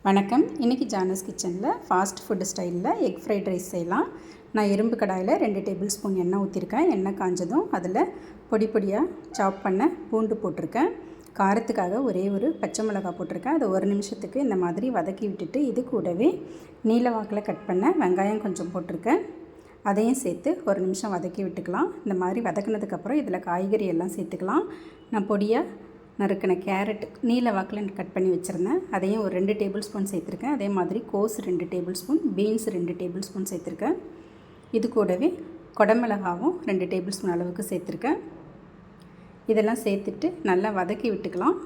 வணக்கம். இன்றைக்கி ஜானஸ் கிச்சனில் ஃபாஸ்ட் ஃபுட் ஸ்டைலில் எக் ஃப்ரைட் ரைஸ் செய்யலாம். நான் இரும்பு கடாயில் 2 டேபிள் ஸ்பூன் எண்ணெய் ஊற்றிருக்கேன். எண்ணெய் காஞ்சதும் அதில் பொடி பொடியாக சாப் பண்ண பூண்டு போட்டிருக்கேன். காரத்துக்காக ஒரே ஒரு பச்சை மிளகாய் போட்டிருக்கேன். அதை ஒரு நிமிஷத்துக்கு இந்த மாதிரி வதக்கி விட்டுட்டு இது கூடவே நீல வாக்கில் கட் பண்ண வெங்காயம் கொஞ்சம் போட்டிருக்கேன். அதையும் சேர்த்து ஒரு நிமிஷம் வதக்கி விட்டுக்கலாம். இந்த மாதிரி வதக்கினதுக்கப்புறம் இதில் காய்கறி எல்லாம் சேர்த்துக்கலாம். நான் பொடியாக நறுக்கின கேரட் நீல வாக்கில் கட் பண்ணி வச்சுருந்தேன். அதையும் ஒரு 2 டேபிள் ஸ்பூன் சேர்த்துருக்கேன். அதே மாதிரி கோஸ் 2 table spoon, beans 2 table spoon சேர்த்துருக்கேன். இது கூடவே குடமிளகாவும் 2 டேபிள் ஸ்பூன் அளவுக்கு சேர்த்துருக்கேன். இதெல்லாம் சேர்த்துட்டு நல்லா வதக்கி விட்டுக்கலாம்.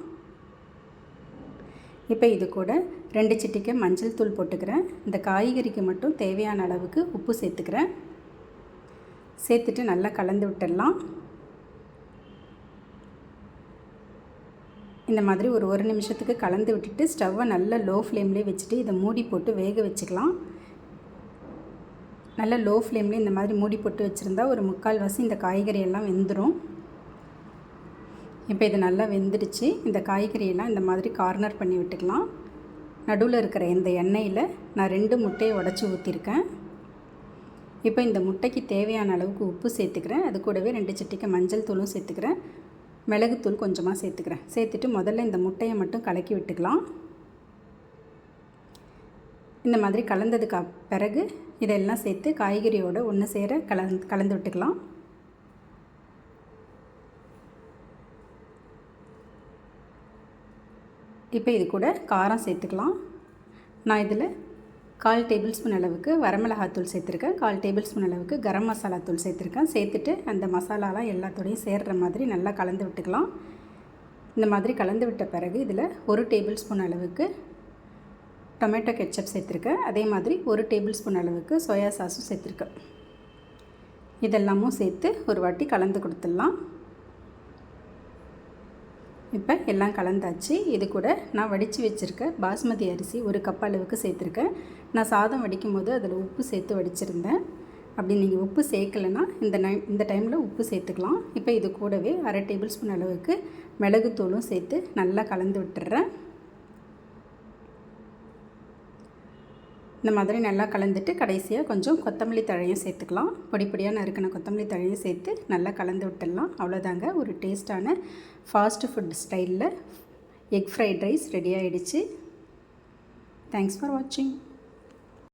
இப்போ இது கூட 2 சிட்டிகை மஞ்சள் தூள் போட்டுக்கிறேன். இந்த காய்கறிக்கு மட்டும் தேவையான அளவுக்கு உப்பு சேர்த்துக்கிறேன். சேர்த்துட்டு நல்லா கலந்து விட்டுடலாம். இந்த மாதிரி ஒரு நிமிஷத்துக்கு கலந்து விட்டுட்டு ஸ்டவ்வை நல்லா லோ ஃப்ளேம்லேயே வச்சுட்டு இதை மூடி போட்டு வேக வச்சுக்கலாம். நல்லா லோ ஃப்ளேம்லேயே இந்த மாதிரி மூடி போட்டு வச்சுருந்தா ஒரு 3/4 இந்த காய்கறி எல்லாம் வெந்துடும். இப்போ இது நல்லா வெந்துடுச்சு. இந்த காய்கறியெல்லாம் இந்த மாதிரி கார்னர் பண்ணி விட்டுக்கலாம். நடுவில் இருக்கிற இந்த எண்ணெயில் நான் 2 முட்டையை உடச்சி ஊற்றிருக்கேன். இப்போ இந்த முட்டைக்கு தேவையான அளவுக்கு உப்பு சேர்த்துக்கிறேன். அது கூடவே 2 சிட்டிகை மஞ்சள் தூளும் சேர்த்துக்கிறேன். மிளகுத்தூள் கொஞ்சமாக சேர்த்துக்கிறேன். சேர்த்துட்டு முதல்ல இந்த முட்டையை மட்டும் கலக்கி விட்டுக்கலாம். இந்த மாதிரி கலந்ததுக்கு பிறகு இதெல்லாம் சேர்த்து காய்கறியோடு ஒன்று சேர கலந்து விட்டுக்கலாம். இப்போ இது கூட காரம் சேர்த்துக்கலாம். நான் இதில் 1/4 டேபிள் ஸ்பூன் அளவுக்கு வரமிளகாத்தூள் சேர்த்துருக்கேன். 1/4 டேபிள் ஸ்பூன் அளவுக்கு கரம் மசாலா தூள் சேர்த்துருக்கேன். சேர்த்துட்டு அந்த மசாலாலாம் எல்லாத்தோடையும் சேர்கிற மாதிரி நல்லா கலந்து விட்டுக்கலாம். இந்த மாதிரி கலந்து விட்ட பிறகு இதில் 1 டேபிள் ஸ்பூன் அளவுக்கு டொமேட்டோ கெச்சப் சேர்த்துருக்கேன். அதே மாதிரி 1 டேபிள் ஸ்பூன் அளவுக்கு சோயா சாஸும் சேர்த்துருக்கேன். இதெல்லாமும் சேர்த்து ஒரு வாட்டி கலந்து கொடுத்துடலாம். இப்போ எல்லாம் கலந்தாச்சு. இது கூட நான் வடித்து வச்சுருக்க பாஸ்மதி அரிசி 1 கப் அளவுக்கு சேர்த்துருக்கேன். நான் சாதம் வடிக்கும் போது அதில் உப்பு சேர்த்து வடிச்சிருந்தேன். அப்படி நீங்கள் உப்பு சேர்க்கலைன்னா இந்த டைமில் உப்பு சேர்த்துக்கலாம். இப்போ இது கூடவே 1/2 டேபிள் ஸ்பூன் அளவுக்கு மிளகுத்தூளும் சேர்த்து நல்லா கலந்து விட்டுறேன். இந்த மாதிரி நல்லா கலந்துட்டு கடைசியாக கொஞ்சம் கொத்தமல்லி தழையும் சேர்த்துக்கலாம். பொடி பொடியாக நறுக்கின கொத்தமல்லி தழையும் சேர்த்து நல்லா கலந்து விட்டுடலாம். அவ்வளோதாங்க, ஒரு டேஸ்ட்டான ஃபாஸ்ட் ஃபுட் ஸ்டைலில் எக் ஃப்ரைட் ரைஸ் ரெடி ஆகிடுச்சு. தேங்க்ஸ் ஃபார் வாட்சிங்.